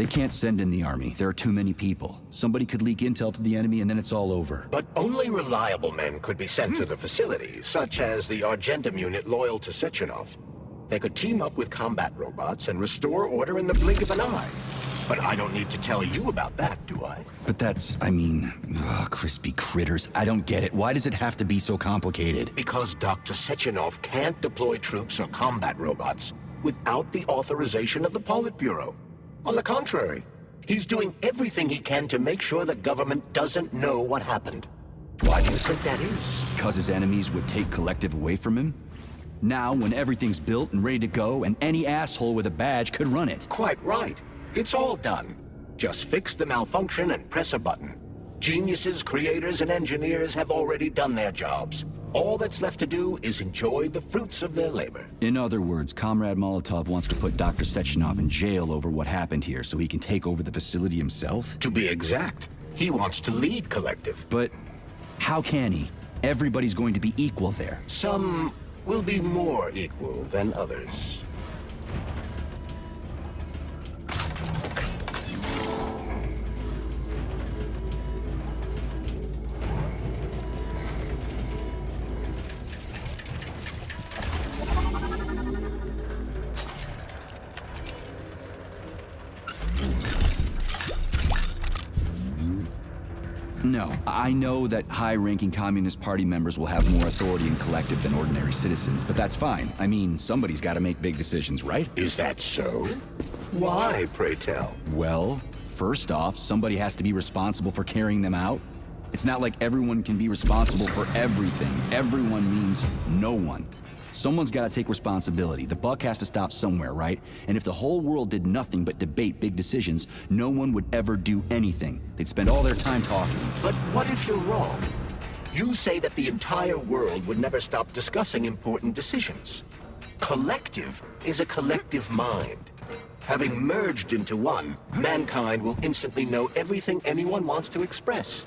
They can't send in the army. There are too many people. Somebody could leak intel to the enemy and then it's all over. But only reliable men could be sent to the facility, such as the Argentum unit loyal to Sechenov. They could team up with combat robots and restore order in the blink of an eye. But I don't need to tell you about that, do I? But that's, crispy critters. I don't get it. Why does it have to be so complicated? Because Dr. Sechenov can't deploy troops or combat robots without the authorization of the Politburo. On the contrary, he's doing everything he can to make sure the government doesn't know what happened. Why do you think that is? Because his enemies would take Collective away from him? Now, when everything's built and ready to go, and any asshole with a badge could run it. Quite right. It's all done. Just fix the malfunction and press a button. Geniuses, creators, and engineers have already done their jobs. All that's left to do is enjoy the fruits of their labor. In other words, Comrade Molotov wants to put Dr. Sechenov in jail over what happened here so he can take over the facility himself? To be exact, he wants to lead Collective. But how can he? Everybody's going to be equal there. Some will be more equal than others. No, I know that high-ranking Communist Party members will have more authority in Collective than ordinary citizens, but that's fine. I mean, somebody's got to make big decisions, right? Is that so? Why, pray tell? Well, first off, somebody has to be responsible for carrying them out. It's not like everyone can be responsible for everything. Everyone means no one. Someone's got to take responsibility. The buck has to stop somewhere, right? And if the whole world did nothing but debate big decisions, no one would ever do anything. They'd spend all their time talking. But what if you're wrong? You say that the entire world would never stop discussing important decisions. Collective is a collective mind. Having merged into one, mankind will instantly know everything anyone wants to express.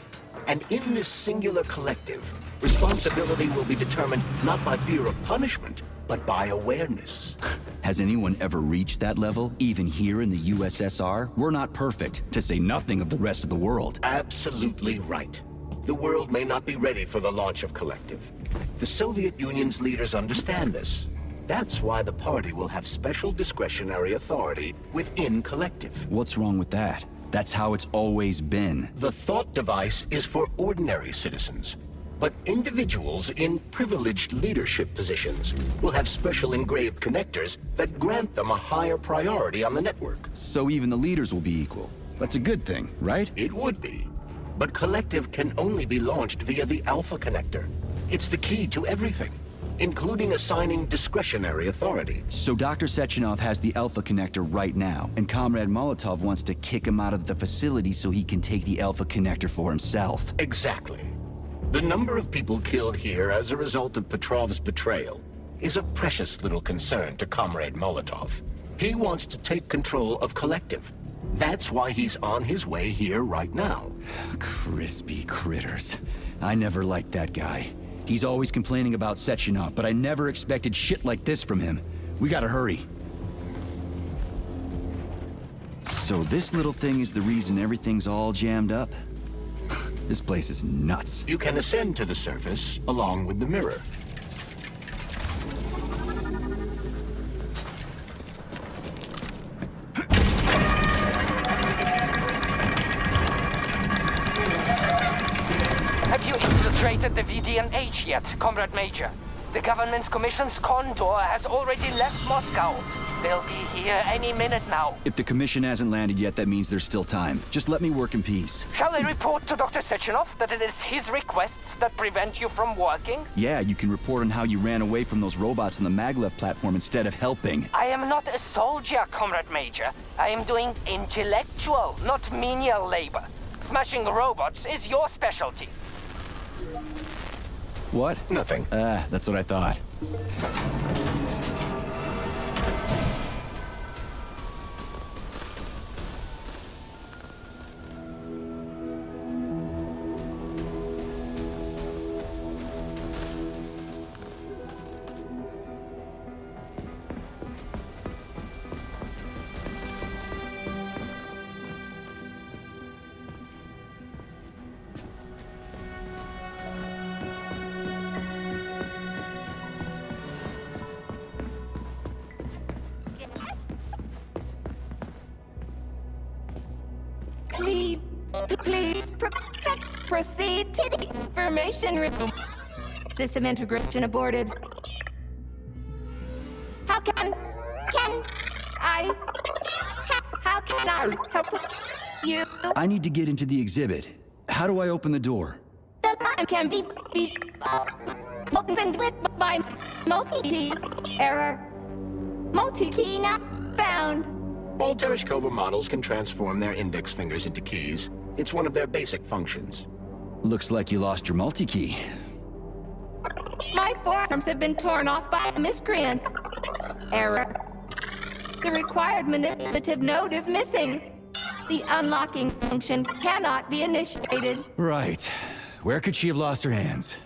And in this singular collective, responsibility will be determined not by fear of punishment, but by awareness. Has anyone ever reached that level, even here in the USSR? We're not perfect, to say nothing of the rest of the world. Absolutely right. The world may not be ready for the launch of Collective. The Soviet Union's leaders understand this. That's why the party will have special discretionary authority within Collective. What's wrong with that? That's how it's always been. The thought device is for ordinary citizens, but individuals in privileged leadership positions will have special engraved connectors that grant them a higher priority on the network. So even the leaders will be equal. That's a good thing, right? It would be. But Collective can only be launched via the Alpha Connector. It's the key to everything, including assigning discretionary authority. So Dr. Sechenov has the Alpha Connector right now, and Comrade Molotov wants to kick him out of the facility so he can take the Alpha Connector for himself. Exactly. The number of people killed here as a result of Petrov's betrayal is of precious little concern to Comrade Molotov. He wants to take control of Collective. That's why he's on his way here right now. Crispy critters. I never liked that guy. He's always complaining about Sechenov, but I never expected shit like this from him. We gotta hurry. So this little thing is the reason everything's all jammed up? This place is nuts. You can ascend to the surface along with the mirror. Have you infiltrated the VDNH yet, Comrade Major? The government's commission's Condor has already left Moscow. They'll be here any minute now. If the commission hasn't landed yet, that means there's still time. Just let me work in peace. Shall I report to Dr. Sechenov that it is his requests that prevent you from working? Yeah, you can report on how you ran away from those robots on the maglev platform instead of helping. I am not a soldier, Comrade Major. I am doing intellectual, not menial labor. Smashing robots is your specialty. What? Nothing. That's what I thought. Please proceed to the information room. System integration aborted. How can I help you? I need to get into the exhibit. How do I open the door? The line can be opened with my multi-key. Error. Multi-key not found. All Tereshkova models can transform their index fingers into keys. It's one of their basic functions. Looks like you lost your multi-key. My forearms have been torn off by miscreants. Error. The required manipulative node is missing. The unlocking function cannot be initiated. Right. Where could she have lost her hands?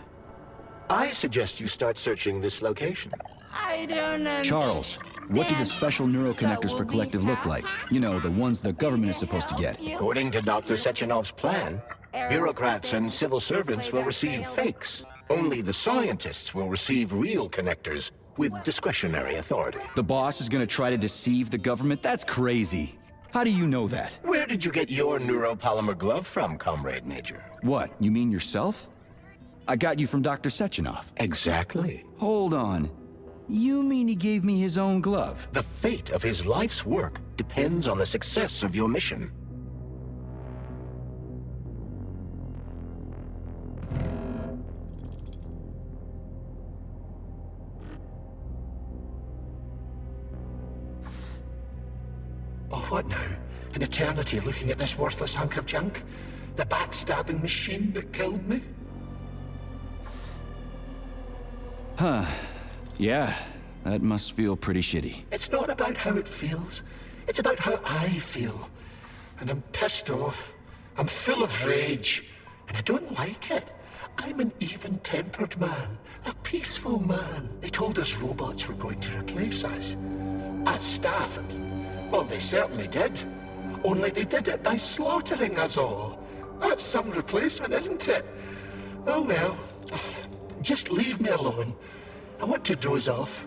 I suggest you start searching this location. I don't know. Charles, what do the special neuroconnectors for Collective look like? You know, the ones the government is supposed to get. According to Dr. Sechenov's plan, bureaucrats and civil servants will receive fakes. Only the scientists will receive real connectors with discretionary authority. The boss is gonna try to deceive the government? That's crazy. How do you know that? Where did you get your neuropolymer glove from, Comrade Major? What, you mean yourself? I got you from Dr. Sechenov. Exactly. Hold on. You mean he gave me his own glove? The fate of his life's work depends on the success of your mission. Oh, what now? An eternity looking at this worthless hunk of junk? The backstabbing machine that killed me? Huh. Yeah, that must feel pretty shitty. It's not about how it feels. It's about how I feel. And I'm pissed off. I'm full of rage. And I don't like it. I'm an even-tempered man. A peaceful man. They told us robots were going to replace us. As staff, I mean. Well, they certainly did. Only they did it by slaughtering us all. That's some replacement, isn't it? Oh well. Just leave me alone. I want to doze off.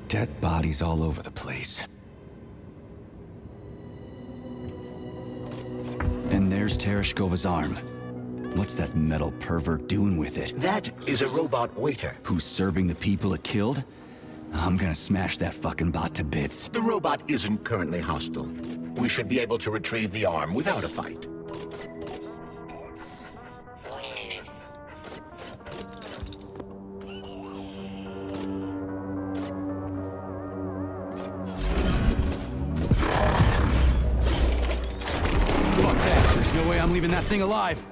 Dead bodies all over the place. And there's Tereshkova's arm. What's that metal pervert doing with it? That is a robot waiter. Who's serving the people it killed? I'm gonna smash that fucking bot to bits. The robot isn't currently hostile. We should be able to retrieve the arm without a fight. Fuck that. There's no way I'm leaving that thing alive.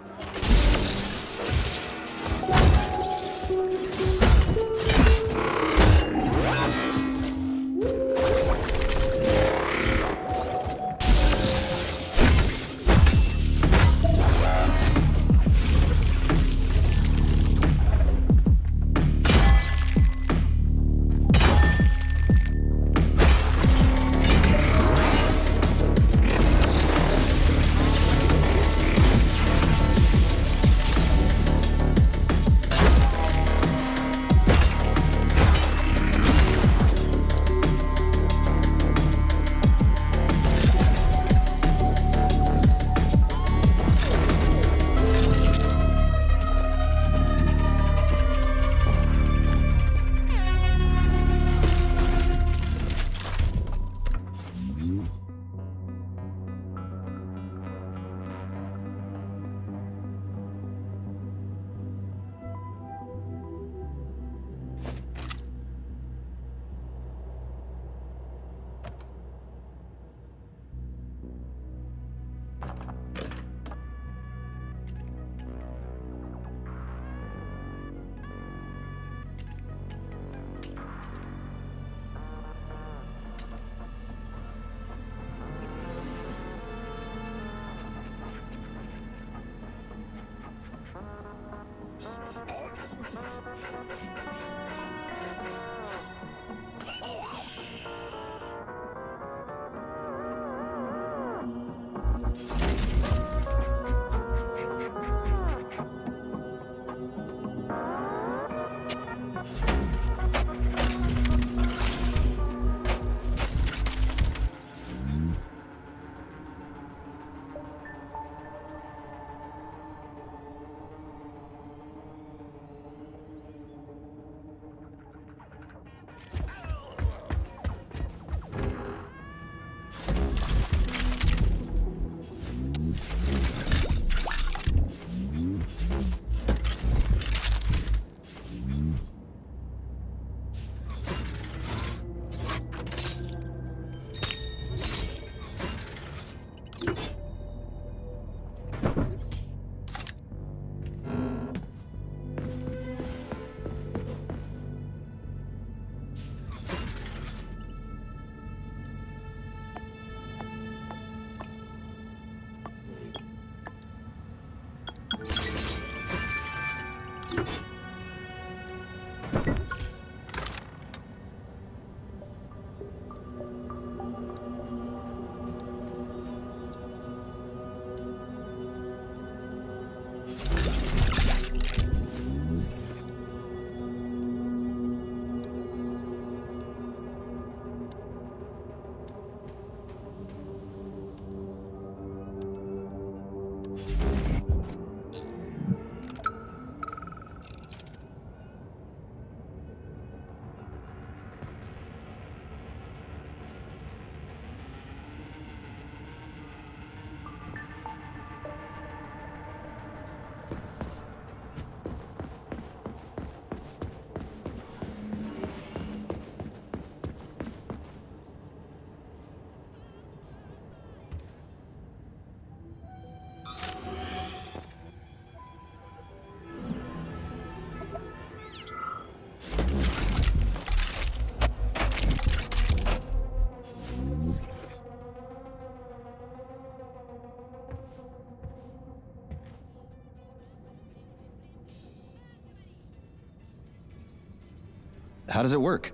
How does it work?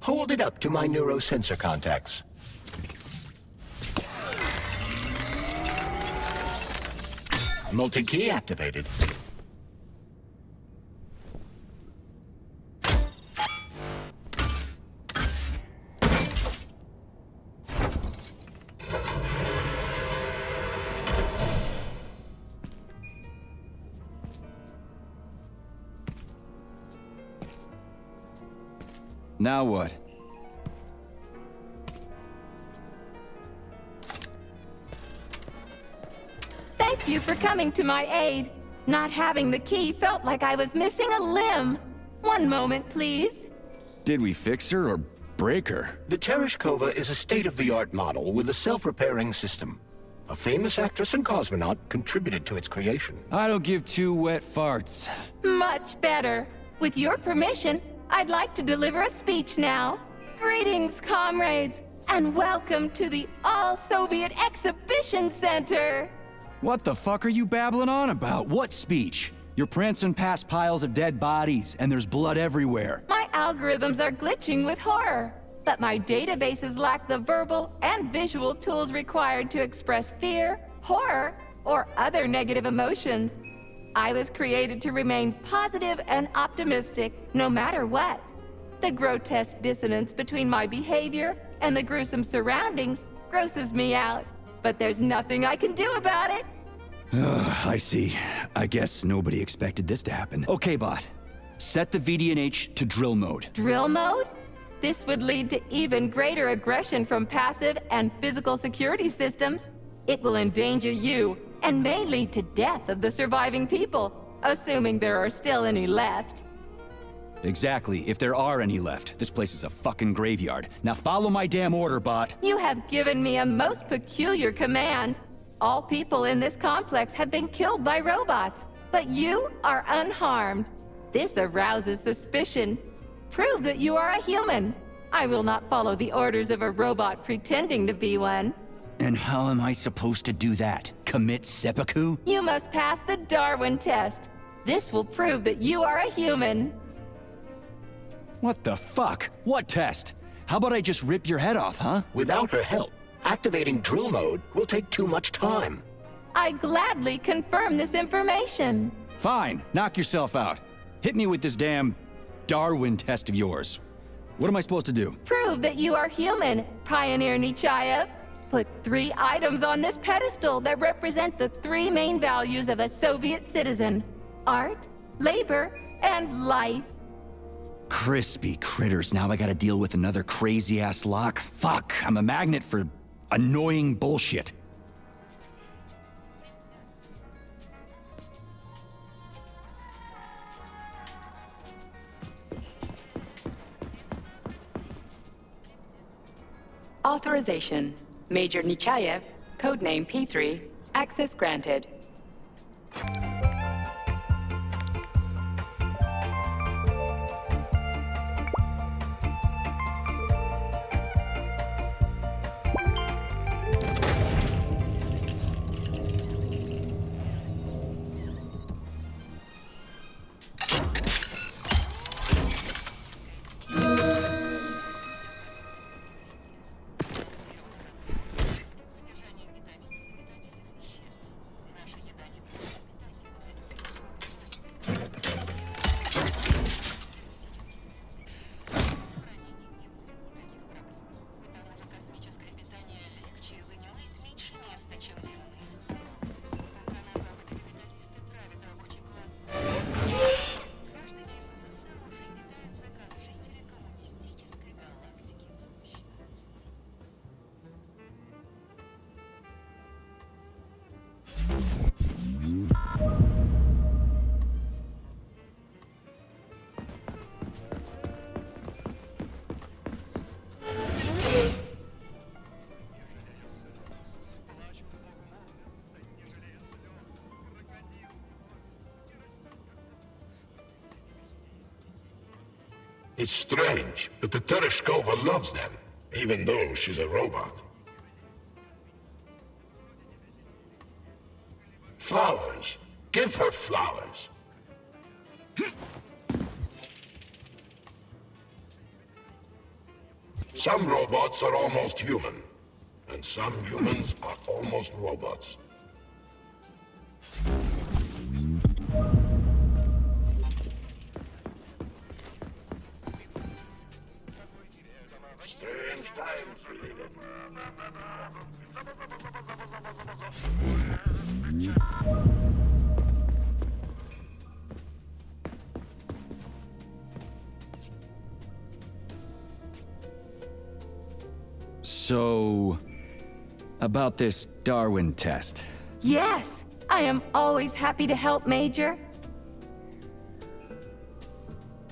Hold it up to my neurosensor contacts. Multi-key activated. Now what? Thank you for coming to my aid. Not having the key felt like I was missing a limb. One moment, please. Did we fix her or break her? The Tereshkova is a state-of-the-art model with a self-repairing system. A famous actress and cosmonaut contributed to its creation. I don't give two wet farts. Much better. With your permission, I'd like to deliver a speech now. Greetings, comrades, and welcome to the All-Soviet Exhibition Center. What the fuck are you babbling on about? What speech? You're prancing past piles of dead bodies, and there's blood everywhere. My algorithms are glitching with horror, but my databases lack the verbal and visual tools required to express fear, horror, or other negative emotions. I was created to remain positive and optimistic, no matter what. The grotesque dissonance between my behavior and the gruesome surroundings grosses me out, but there's nothing I can do about it. I see. I guess nobody expected this to happen. Okay, bot. Set the VDNH to drill mode. Drill mode? This would lead to even greater aggression from passive and physical security systems. It will endanger you and may lead to death of the surviving people, assuming there are still any left. Exactly, if there are any left. This place is a fucking graveyard. Now follow my damn order, bot. You have given me a most peculiar command. All people in this complex have been killed by robots, but you are unharmed. This arouses suspicion. Prove that you are a human. I will not follow the orders of a robot pretending to be one. And how am I supposed to do that? Commit seppuku? You must pass the Darwin test. This will prove that you are a human. What the fuck? What test? How about I just rip your head off, huh? Without her help, Activating drill mode will take too much time. I gladly confirm this information. Fine, knock yourself out. Hit me with this damn Darwin test of yours. What am I supposed to do? Prove that you are human, Pioneer Nechayev. Put 3 items on this pedestal that represent the 3 main values of a Soviet citizen: art, labor, and life. Crispy critters, now I gotta deal with another crazy-ass lock? Fuck, I'm a magnet for annoying bullshit. Authorization. Major Nechayev, codename P3, access granted. It's strange, but the Tereshkova loves them, even though she's a robot. Flowers. Give her flowers. Some robots are almost human, and some humans are almost robots. Strange times we live in. So, about this Darwin test. Yes, I am always happy to help, Major.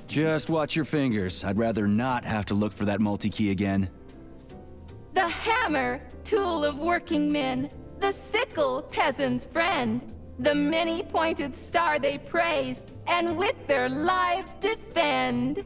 Just watch your fingers. I'd rather not have to look for that multi-key again. The hammer, tool of working men. The sickle, peasant's friend. The many-pointed star they praise, and with their lives defend.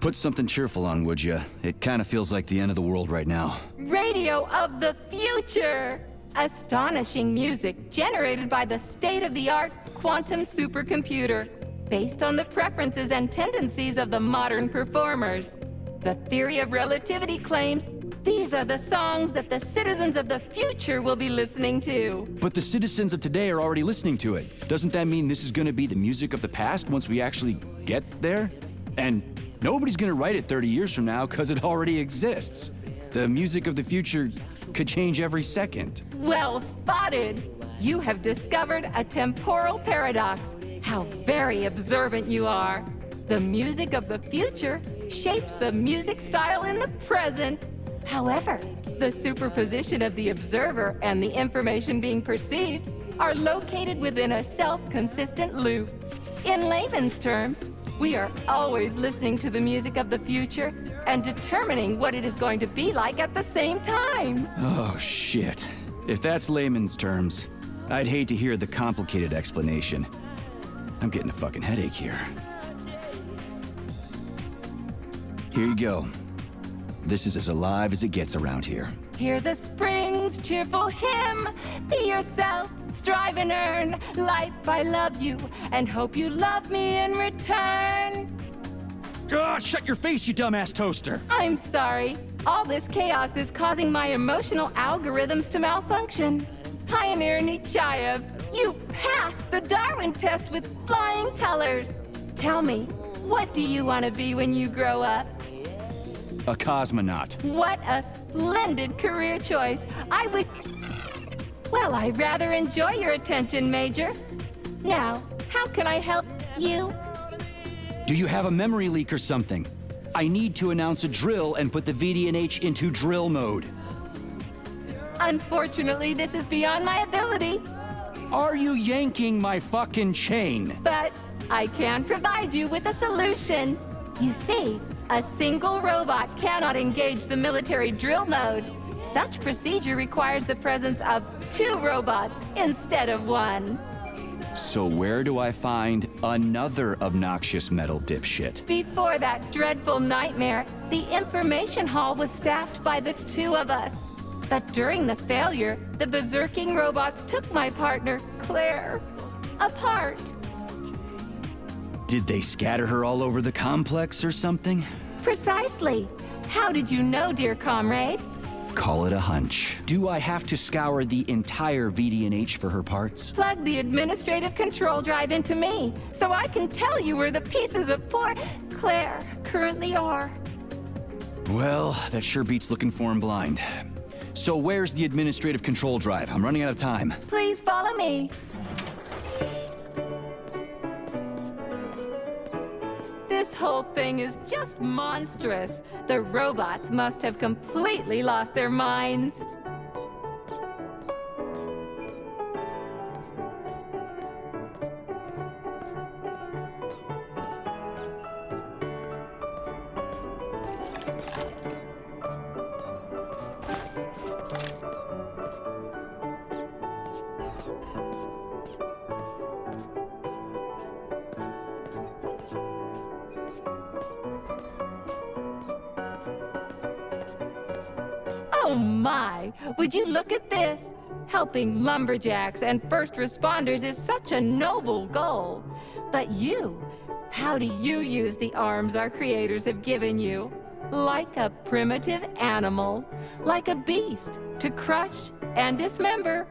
Put something cheerful on, would ya? It kind of feels like the end of the world right now. Radio of the future! Astonishing music generated by the state-of-the-art quantum supercomputer, based on the preferences and tendencies of the modern performers. The theory of relativity claims these are the songs that the citizens of the future will be listening to. But the citizens of today are already listening to it. Doesn't that mean this is gonna be the music of the past once we actually get there? And nobody's gonna write it 30 years from now because it already exists. The music of the future could change every second. Well spotted! You have discovered a temporal paradox. How very observant you are. The music of the future shapes the music style in the present. However, the superposition of the observer and the information being perceived are located within a self-consistent loop. In layman's terms, we are always listening to the music of the future and determining what it is going to be like at the same time. Oh, shit. If that's layman's terms, I'd hate to hear the complicated explanation. I'm getting a fucking headache here. Here you go. This is as alive as it gets around here. Hear the spring's cheerful hymn. Be yourself, strive and earn. Life, I love you, and hope you love me in return. Shut your face, you dumbass toaster! I'm sorry. All this chaos is causing my emotional algorithms to malfunction. Pioneer Nechayev, you passed the Darwin test with flying colors. Tell me, what do you want to be when you grow up? A cosmonaut. What a splendid career choice. Well, I rather enjoy your attention, Major. Now, how can I help you? Do you have a memory leak or something? I need to announce a drill and put the VDNH into drill mode. Unfortunately, this is beyond my ability, Are you yanking my fucking chain? but I can provide you with a solution. You see, a single robot cannot engage the military drill mode. Such procedure requires the presence of 2 robots instead of 1. So where do I find another obnoxious metal dipshit? Before that dreadful nightmare, the information hall was staffed by the 2 of us. But during the failure, the berserking robots took my partner, Claire, apart. Did they scatter her all over the complex or something? Precisely. How did you know, dear comrade? Call it a hunch. Do I have to scour the entire VDNH for her parts? Plug the administrative control drive into me, so I can tell you where the pieces of poor Claire currently are. Well, that sure beats looking for him blind. So where's the administrative control drive? I'm running out of time. Please follow me. This whole thing is just monstrous. The robots must have completely lost their minds. Oh my! Would you look at this? Helping lumberjacks and first responders is such a noble goal. But you, how do you use the arms our creators have given you? Like a primitive animal, like a beast, to crush and dismember.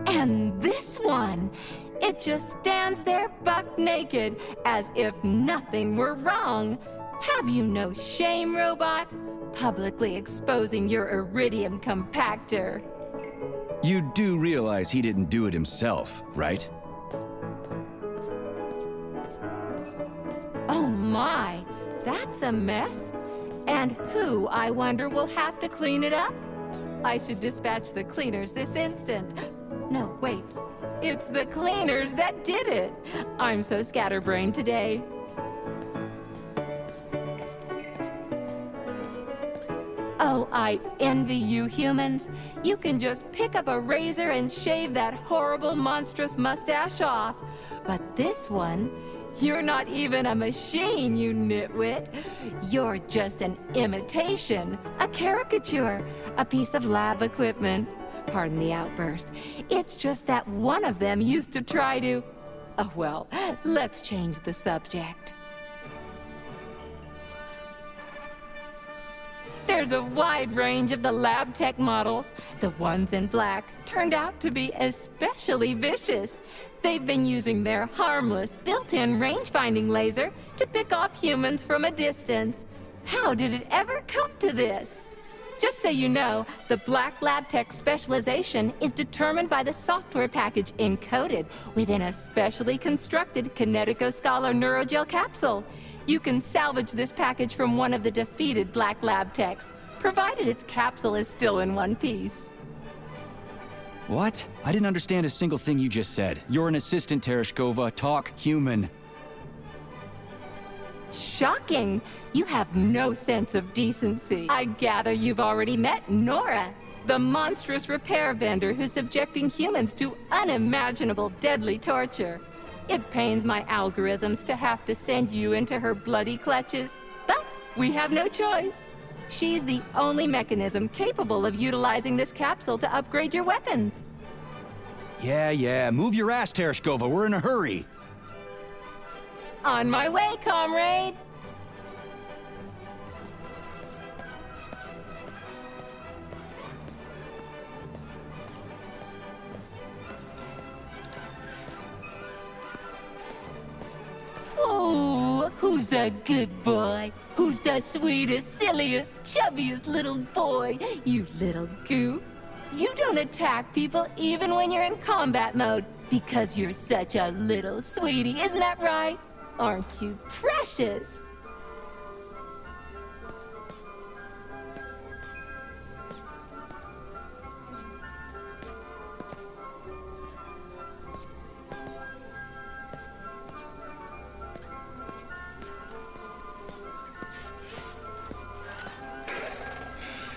And this one, it just stands there buck naked, as if nothing were wrong. Have you no shame, robot? Publicly exposing your iridium compactor. You do realize he didn't do it himself, right? Oh my, that's a mess. And who, I wonder, will have to clean it up? I should dispatch the cleaners this instant. No, wait. It's the cleaners that did it. I'm so scatterbrained today. Oh, I envy you humans. You can just pick up a razor and shave that horrible, monstrous mustache off. But this one, you're not even a machine, you nitwit. You're just an imitation, a caricature, a piece of lab equipment. Pardon the outburst. It's just that one of them used to try to... Oh, well, let's change the subject. There's a wide range of the lab tech models. The ones in black turned out to be especially vicious. They've been using their harmless, built-in range-finding laser to pick off humans from a distance. How did it ever come to this? Just so you know, the Black Lab Tech specialization is determined by the software package encoded within a specially constructed Kinetico-Scala Neurogel capsule. You can salvage this package from one of the defeated Black Lab Techs, provided its capsule is still in one piece. What? I didn't understand a single thing you just said. You're an assistant, Tereshkova. Talk human. Shocking! You have no sense of decency. I gather you've already met Nora, the monstrous repair vendor who's subjecting humans to unimaginable deadly torture. It pains my algorithms to have to send you into her bloody clutches, but we have no choice. She's the only mechanism capable of utilizing this capsule to upgrade your weapons. Yeah, move your ass, Tereshkova. We're in a hurry. On my way, comrade! Oh, who's a good boy? Who's the sweetest, silliest, chubbiest little boy? You little goof. You don't attack people even when you're in combat mode because you're such a little sweetie, isn't that right? Aren't you precious?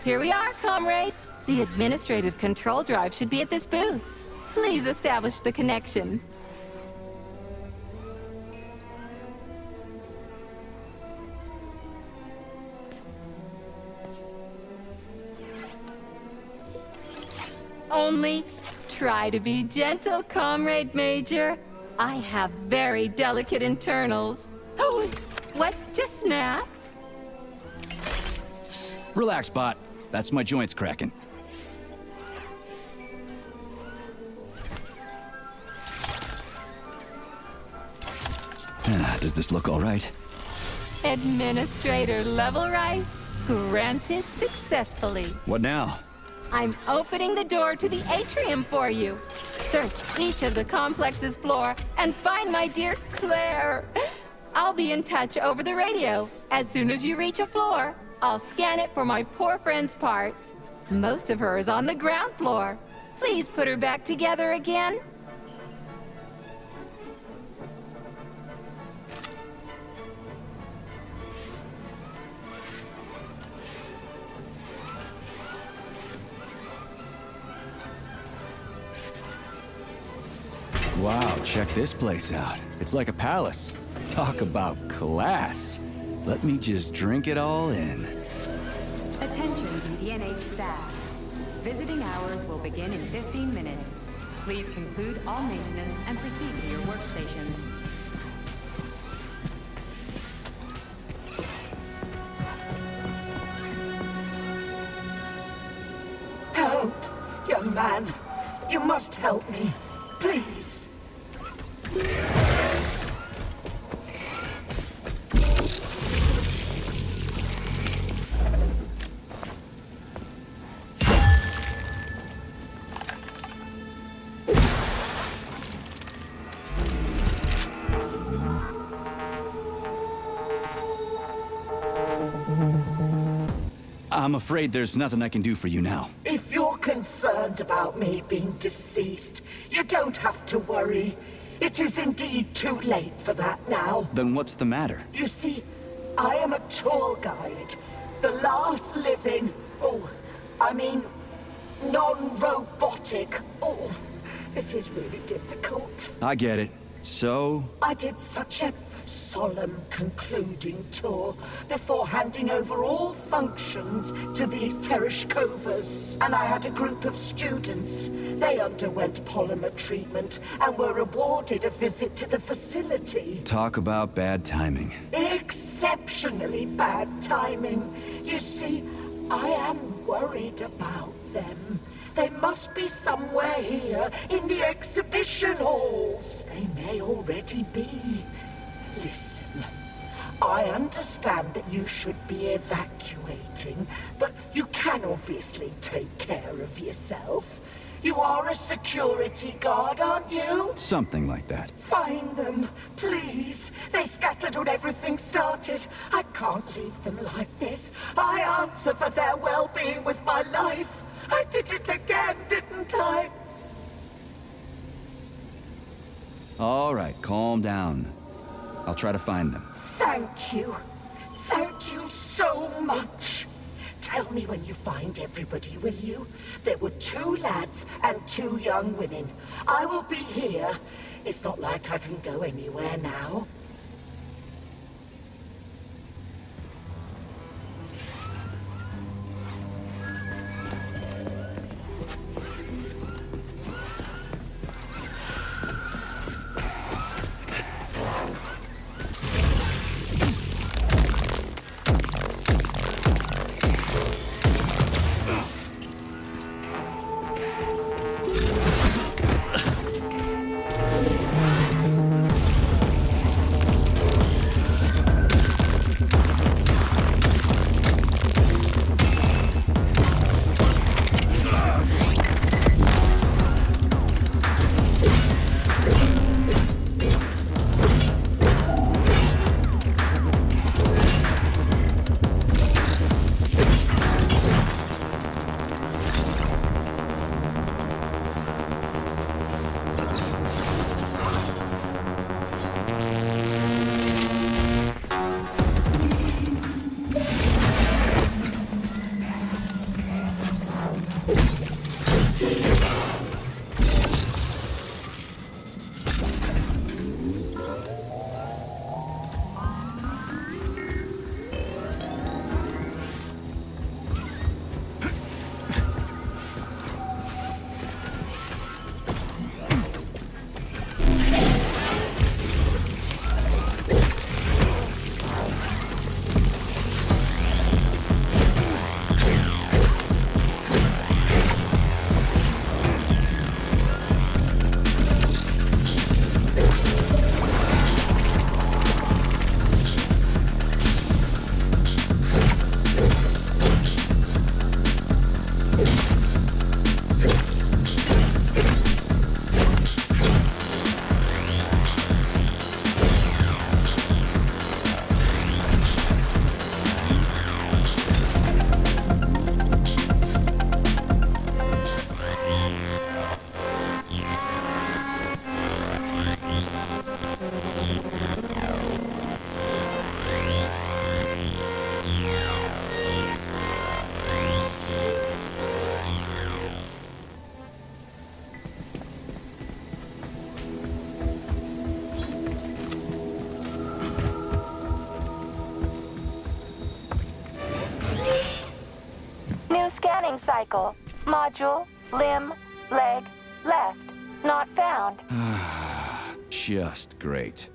Here we are, comrade. The administrative control drive should be at this booth. Please establish the connection. Only try to be gentle, Comrade Major. I have very delicate internals. Oh, what just snapped? Relax, bot. That's my joints cracking. Does this look all right? Administrator level rights granted successfully. What now? I'm opening the door to the atrium for you. Search each of the complex's floor and find my dear Claire. I'll be in touch over the radio. As soon as you reach a floor, I'll scan it for my poor friend's parts. Most of her is on the ground floor. Please put her back together again. Wow, check this place out. It's like a palace. Talk about class. Let me just drink it all in. Attention VDNH staff. Visiting hours will begin in 15 minutes. Please conclude all maintenance and proceed to your workstations. Help! Young man, you must help me. Please. I'm afraid there's nothing I can do for you now. If you're concerned about me being deceased, you don't have to worry. It is indeed too late for that now. Then what's the matter? You see, I am a tour guide. The last living, non-robotic. Oh, this is really difficult. I get it. So? I did such a solemn concluding tour before handing over all functions to these Tereshkovas. And I had a group of students. They underwent polymer treatment and were awarded a visit to the facility. Talk about bad timing. Exceptionally bad timing. You see, I am worried about them. They must be somewhere here in the exhibition halls. They may already be. Listen, I understand that you should be evacuating, but you can obviously take care of yourself. You are a security guard, aren't you? Something like that. Find them, please. They scattered when everything started. I can't leave them like this. I answer for their well-being with my life. I did it again, didn't I? All right, calm down. I'll try to find them. Thank you. Thank you so much. Tell me when you find everybody, will you? There were 2 lads and 2 young women. I will be here. It's not like I can go anywhere now. Returning cycle. Module, limb, leg, left. Not found. Just great.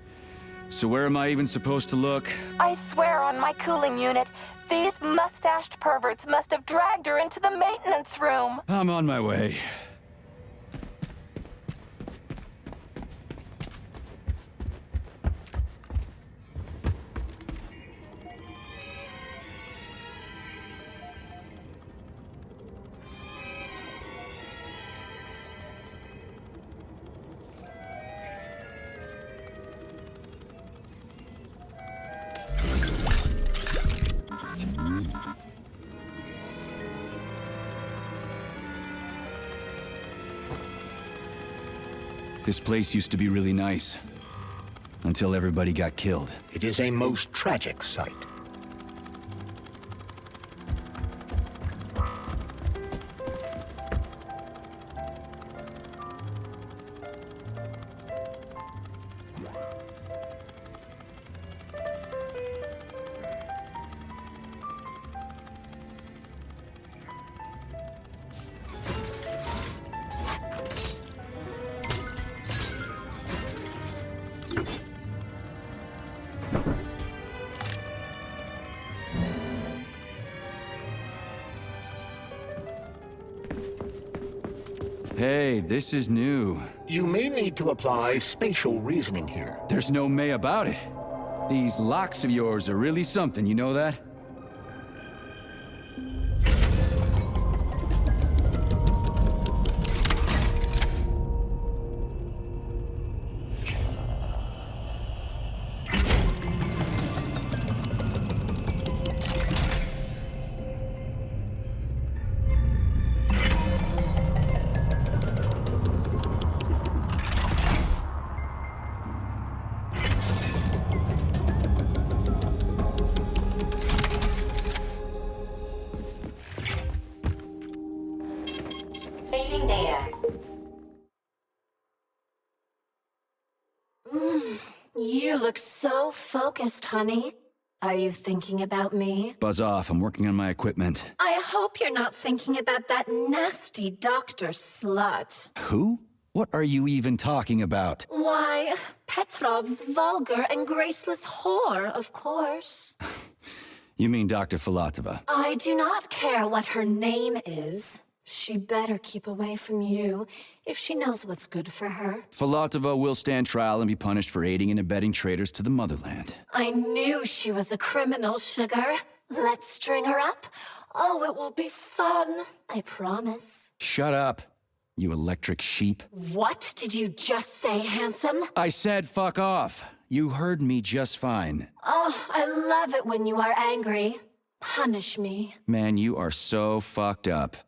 So where am I even supposed to look? I swear on my cooling unit, these mustached perverts must have dragged her into the maintenance room. I'm on my way. This place used to be really nice. Until everybody got killed. It is a most tragic sight. Hey, this is new. You may need to apply spatial reasoning here. There's no may about it. These locks of yours are really something, you know that? Saving data. You look so focused, honey. Are you thinking about me? Buzz off, I'm working on my equipment. I hope you're not thinking about that nasty doctor slut. Who? What are you even talking about? Why, Petrov's vulgar and graceless whore, of course. You mean Dr. Filatova? I do not care what her name is. She better keep away from you if she knows what's good for her. Filatova will stand trial and be punished for aiding and abetting traitors to the motherland. I knew she was a criminal, sugar. Let's string her up. Oh, it will be fun. I promise. Shut up, you electric sheep. What did you just say, handsome? I said fuck off. You heard me just fine. Oh, I love it when you are angry. Punish me. Man, you are so fucked up.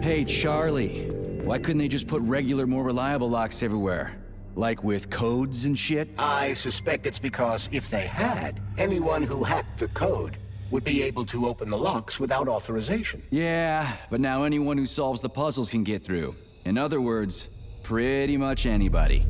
Hey, Charlie. Why couldn't they just put regular, more reliable locks everywhere? Like with codes and shit? I suspect it's because if they had, anyone who hacked the code would be able to open the locks without authorization. Yeah, but now anyone who solves the puzzles can get through. In other words, pretty much anybody.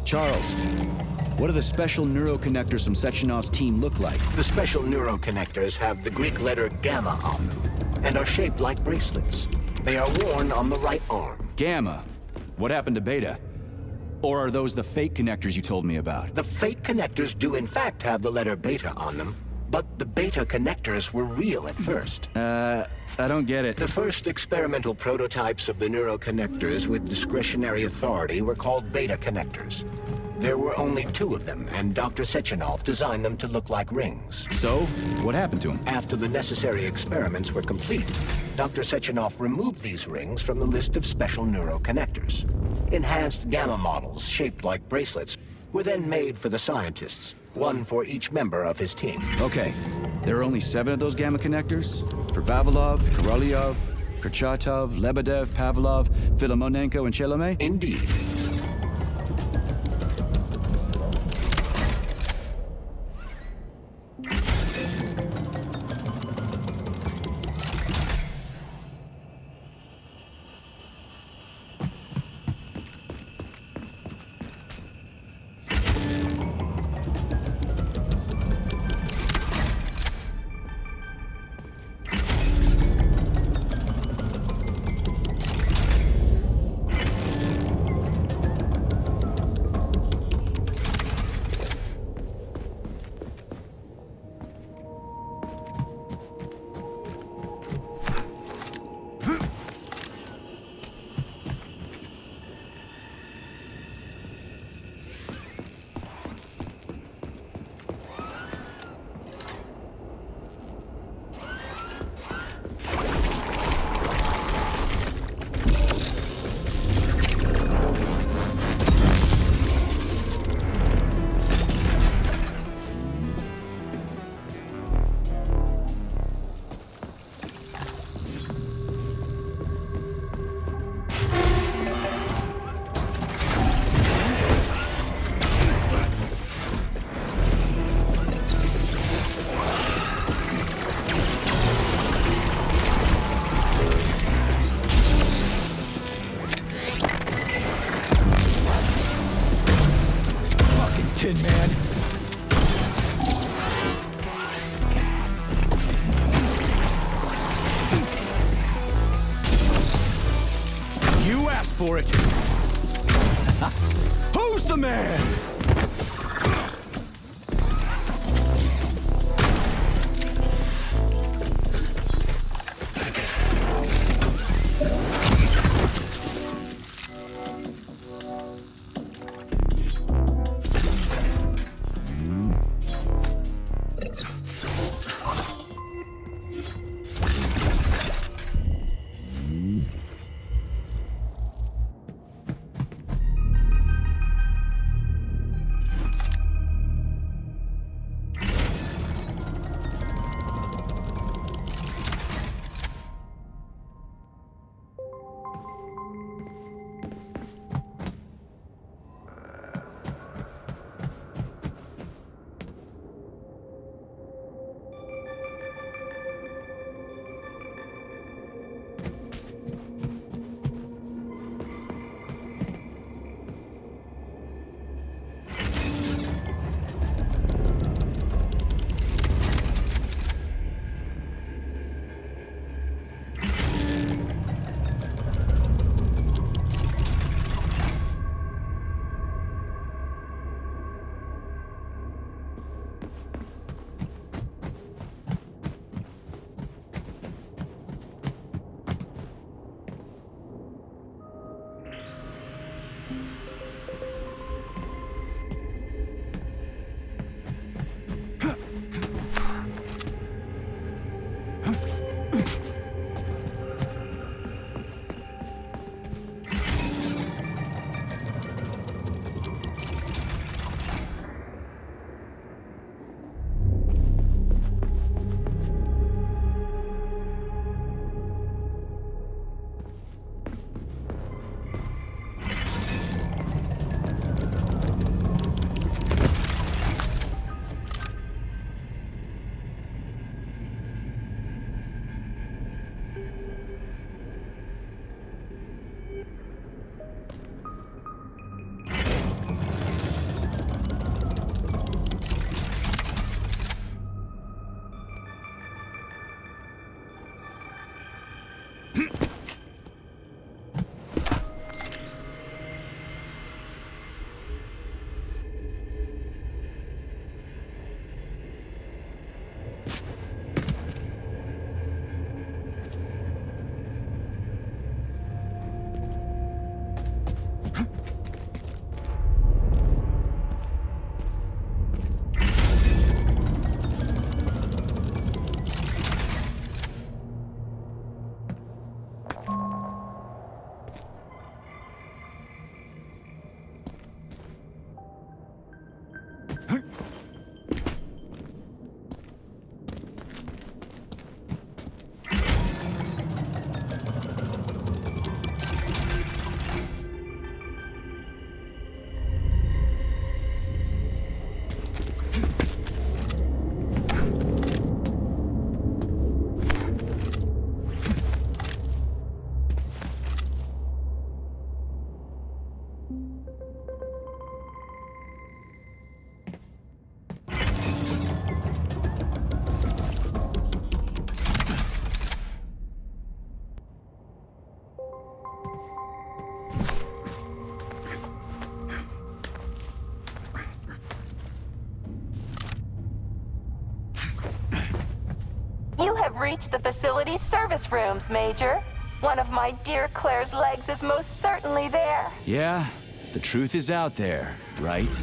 Charles, what do the special neuroconnectors from Sechenov's team look like? The special neuroconnectors have the Greek letter gamma on them and are shaped like bracelets. They are worn on the right arm. Gamma? What happened to Beta? Or are those the fake connectors you told me about? The fake connectors do in fact have the letter beta on them, but the beta connectors were real at first. I don't get it. The first experimental prototypes of the neuroconnectors with discretionary authority were called beta connectors. There were only 2 of them, and Dr. Sechenov designed them to look like rings. So, what happened to him? After the necessary experiments were complete, Dr. Sechenov removed these rings from the list of special neuroconnectors. Enhanced gamma models, shaped like bracelets, were then made for the scientists, one for each member of his team. Okay, there are only 7 of those gamma connectors? For Vavilov, Korolyov, Kurchatov, Lebedev, Pavlov, Filimonenko, and Chelomey? Indeed. Tin Man. You asked for it. Who's the man? You have reached the facility's service rooms, Major. One of my dear Claire's legs is most certainly there. Yeah, the truth is out there, right?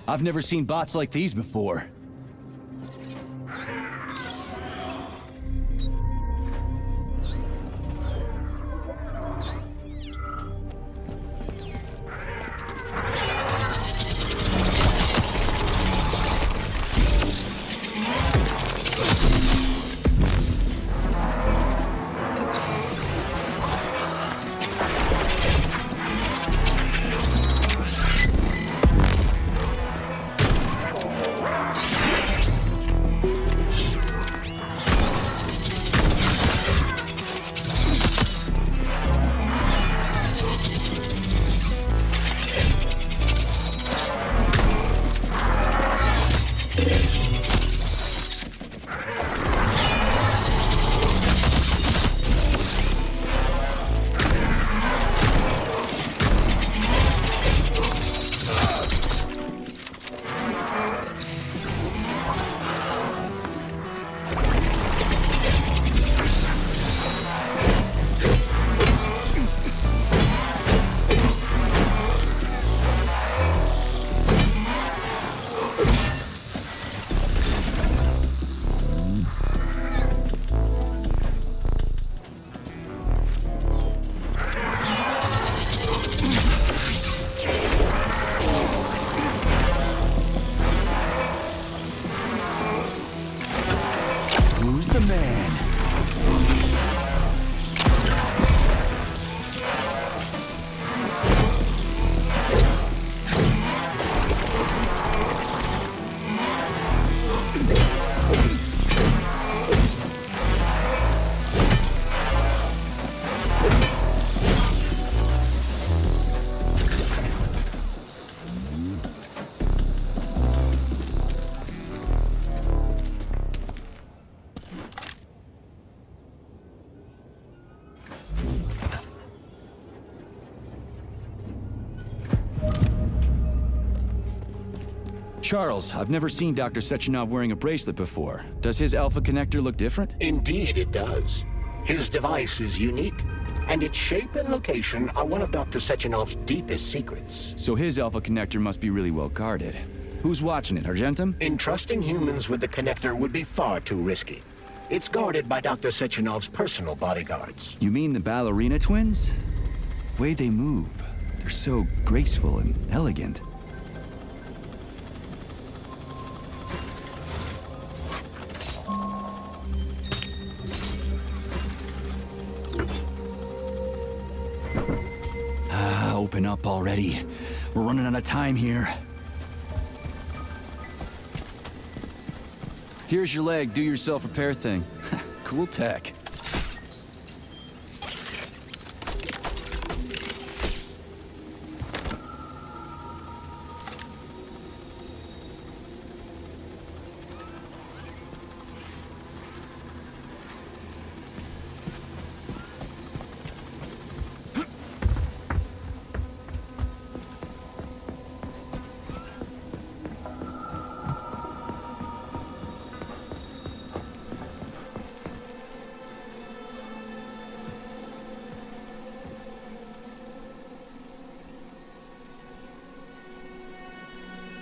I've never seen bots like these before. Who's the man? Charles, I've never seen Dr. Sechenov wearing a bracelet before. Does his alpha connector look different? Indeed it does. His device is unique, and its shape and location are one of Dr. Sechenov's deepest secrets. So his alpha connector must be really well guarded. Who's watching it, Argentum? Entrusting humans with the connector would be far too risky. It's guarded by Dr. Sechenov's personal bodyguards. You mean the ballerina twins? The way they move, they're so graceful and elegant. Open up already. We're running out of time here. Here's your leg, do yourself repair thing. Cool tech.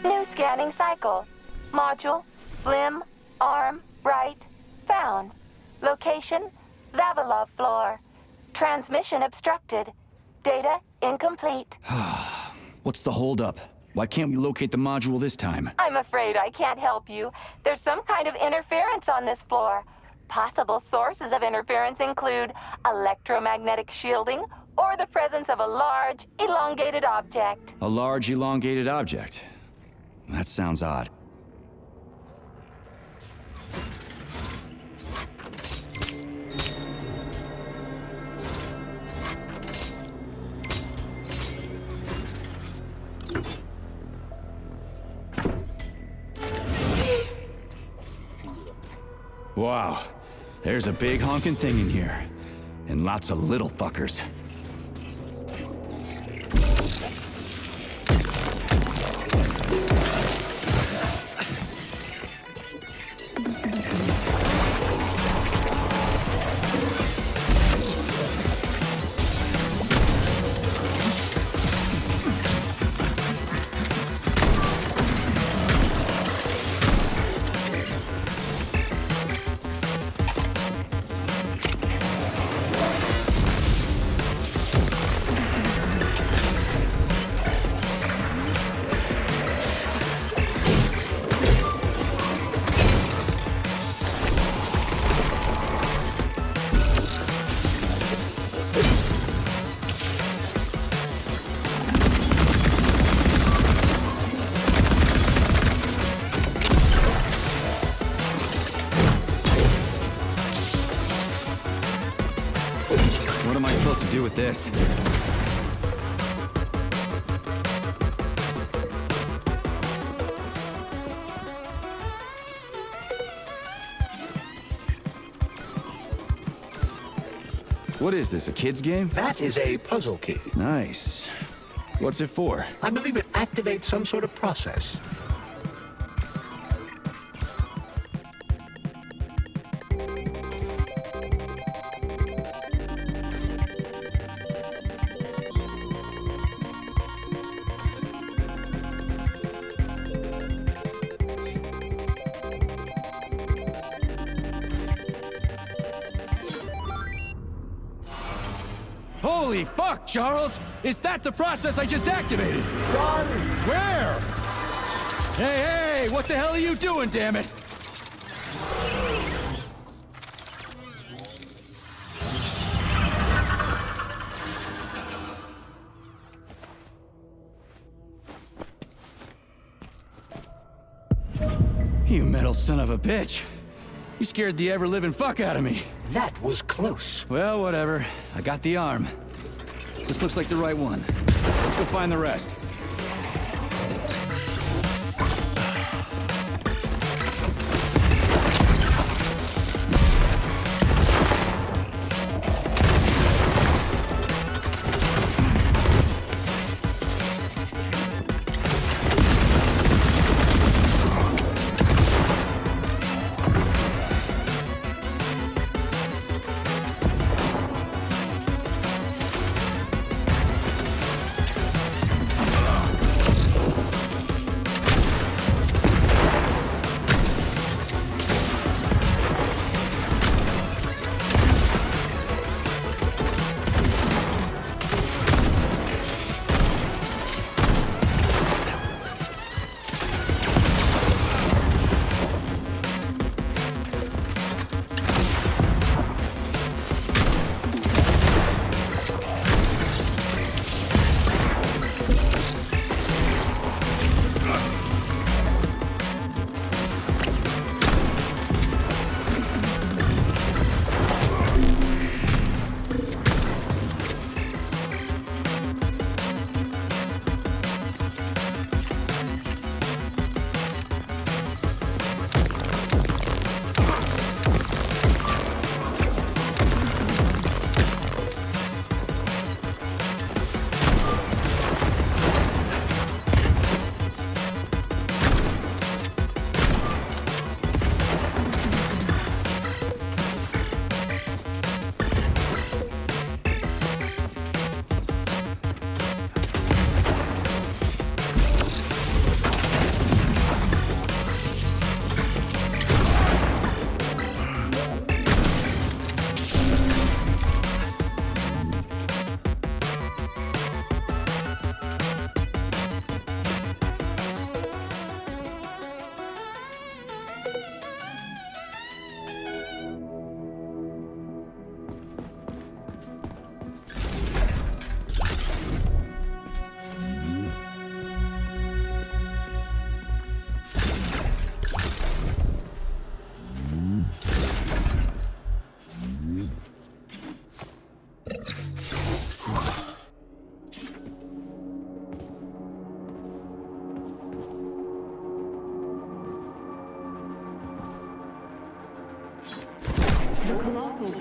New scanning cycle. Module, limb, arm, right, found. Location, Vavilov floor. Transmission obstructed. Data incomplete. What's the holdup? Why can't we locate the module this time? I'm afraid I can't help you. There's some kind of interference on this floor. Possible sources of interference include electromagnetic shielding or the presence of a large, elongated object. A large, elongated object. That sounds odd. Wow, there's a big honking thing in here. And lots of little fuckers. What am I supposed to do with this? What is this, a kid's game? That is a puzzle key. Nice. What's it for? I believe it activates some sort of process. Holy fuck, Charles! Is that the process I just activated? Run! Where? Hey, hey! What the hell are you doing, damn it? You metal son of a bitch. You scared the ever-living fuck out of me. That was close. Well, whatever. I got the arm. This looks like the right one. Let's go find the rest.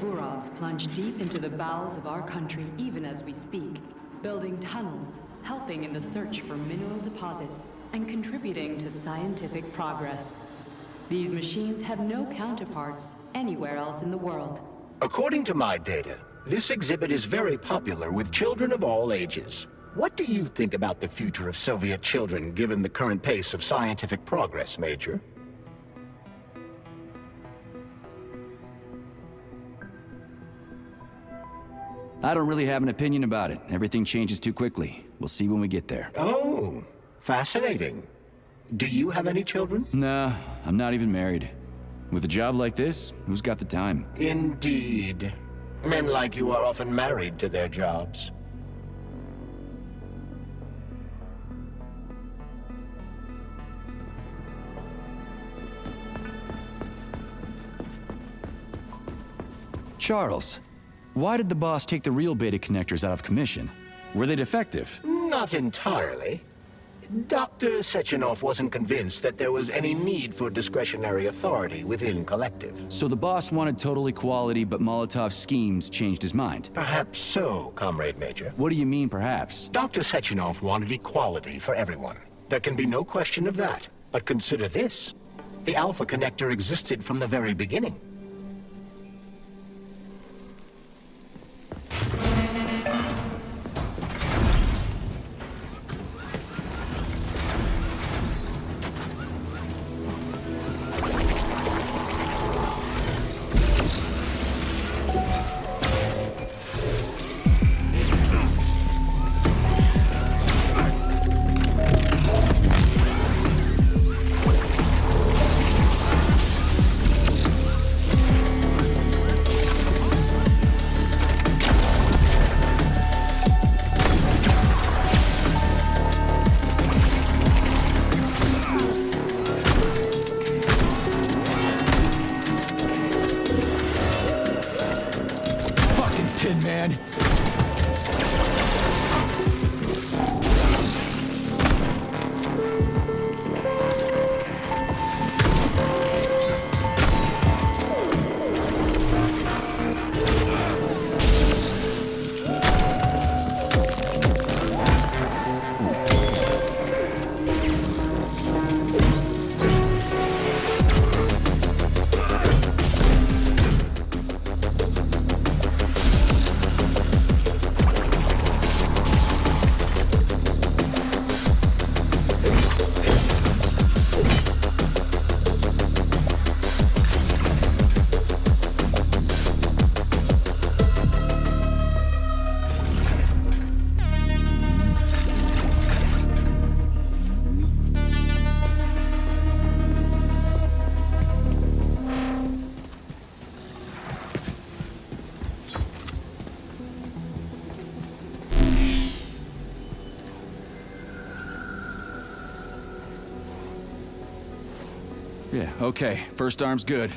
Surovs plunge deep into the bowels of our country even as we speak, building tunnels, helping in the search for mineral deposits, and contributing to scientific progress. These machines have no counterparts anywhere else in the world. According to my data, this exhibit is very popular with children of all ages. What do you think about the future of Soviet children given the current pace of scientific progress, Major? I don't really have an opinion about it. Everything changes too quickly. We'll see when we get there. Oh, fascinating. Do you have any children? Nah, I'm not even married. With a job like this, who's got the time? Indeed. Men like you are often married to their jobs. Charles, why did the boss take the real beta connectors out of commission? Were they defective? Not entirely. Dr. Sechenov wasn't convinced that there was any need for discretionary authority within Collective. So the boss wanted total equality, but Molotov's schemes changed his mind. Perhaps so, Comrade Major. What do you mean, perhaps? Dr. Sechenov wanted equality for everyone. There can be no question of that. But consider this. The Alpha Connector existed from the very beginning. Tin Man. Yeah, okay. First arm's good.